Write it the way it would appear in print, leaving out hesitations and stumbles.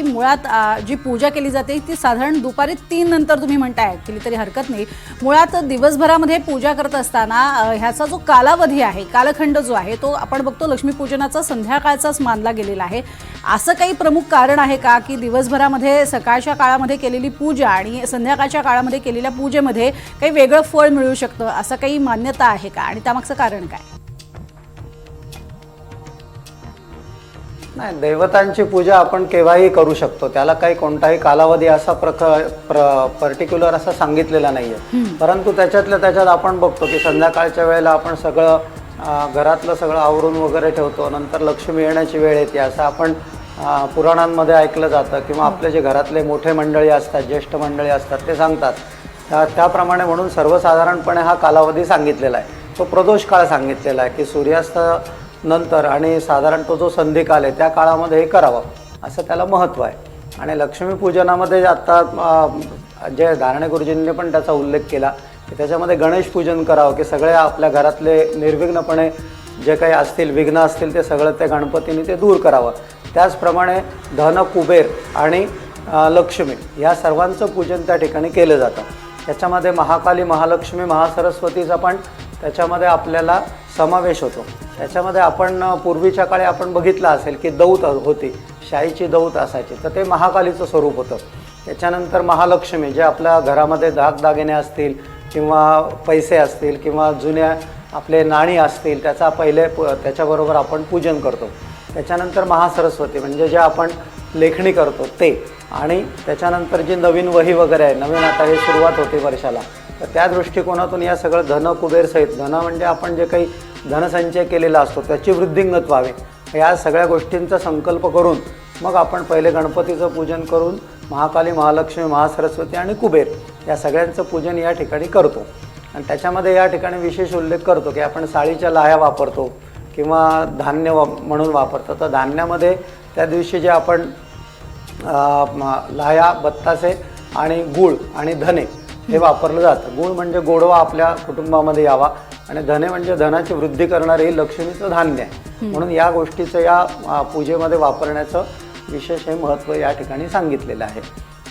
मुळात जी पूजा केली जाते ती साधारण दुपारी 3 नंतर तुम्ही म्हणताय केली तरी हरकत नाही। मुळात दिवसभरामध्ये पूजा करत असताना ह्याचा जो कालावधी आहे, कालखंड जो आहे तो आपण बघतो लक्ष्मीपूजनाचा संध्याकाळचाच मानला गेलेला आहे। असं काही प्रमुख कारण आहे का की दिवसभरामध्ये सकाळच्या काळामध्ये केलेली पूजा आणि संध्याकाळच्या काळामध्ये केलेल्या पूजेमध्ये काही वेगळं फळ मिळू शकतं, असं काही मान्यता आहे का आणि त्यामागचं कारण काय? नाही, देवतांची पूजा आपण केव्हाही करू शकतो, त्याला काही कोणताही कालावधी असा पर्टिक्युलर असा सांगितलेला नाहीये। परंतु त्याच्यात आपण बघतो की संध्याकाळच्या वेळेला आपण सगळं घरातलं सगळं आवरून वगैरे ठेवतो, नंतर लक्ष्मी येण्याची वेळ येते असं आपण पुराणांमध्ये ऐकलं जातं किंवा आपले जे घरातले मोठे मंडळी असतात, ज्येष्ठ मंडळी असतात ते सांगतात। त्याप्रमाणे म्हणून सर्वसाधारणपणे हा कालावधी सांगितलेला आहे, तो प्रदोष काळ सांगितलेला आहे की सूर्यास्त नंतर आणि साधारण तो जो संधिकाल आहे त्या काळामध्ये हे करावं असं त्याला महत्त्व आहे। आणि लक्ष्मीपूजनामध्ये आता जे धारणे गुरुजींनी पण त्याचा उल्लेख केला की त्याच्यामध्ये गणेश पूजन करावं की सगळे आपल्या घरातले निर्विघ्नपणे जे काही असतील विघ्न असतील ते सगळं ते गणपतीने ते दूर करावं। त्याचप्रमाणे धन, कुबेर आणि लक्ष्मी या सर्वांचं पूजन त्या ठिकाणी केलं जातं। त्याच्यामध्ये महाकाली, महालक्ष्मी, महासरस्वतीचा पण त्याच्यामध्ये आपल्याला समावेश होतो। त्याच्यामध्ये आपण पूर्वीच्या काळी आपण बघितलं असेल की दौत होती, शाईची दौत असायची, तर ते महाकालीचं स्वरूप होतं। त्याच्यानंतर महालक्ष्मी जे आपल्या घरामध्ये दागदागिने असतील किंवा पैसे असतील किंवा जुन्या आपले नाणी असतील त्याचा त्याच्याबरोबर आपण पूजन करतो। त्याच्यानंतर महासरस्वती म्हणजे जे आपण लेखणी करतो ते, आणि त्याच्यानंतर जी नवीन वही वगैरे आहे, नवीन आता हे सुरुवात होते वर्षाला, तर त्या दृष्टिकोनातून या सगळं धन, कुबेर सहित, धन म्हणजे आपण जे काही धनसंचय केलेला असतो त्याची वृद्धिंगत व्हावे या सगळ्या गोष्टींचा संकल्प करून मग आपण पहिले गणपतीचं पूजन करून महाकाली, महालक्ष्मी, महासरस्वती आणि कुबेर या सगळ्यांचं पूजन या ठिकाणी करतो। आणि त्याच्यामध्ये या ठिकाणी विशेष उल्लेख करतो की आपण साळीच्या लाह्या वापरतो किंवा धान्य म्हणून वापरतो। तर धान्यामध्ये त्या दिवशी जे आपण लाह्या, बत्तासे आणि गूळ आणि धने हे वापरलं जातं। गूळ म्हणजे गोडवा आपल्या कुटुंबामध्ये यावा आणि धने म्हणजे धनाची वृद्धी करणारे हे लक्ष्मीचं धान्य आहे, म्हणून या गोष्टीचं या पूजेमध्ये वापरण्याचं विशेष हे महत्त्व या ठिकाणी सांगितलेलं आहे।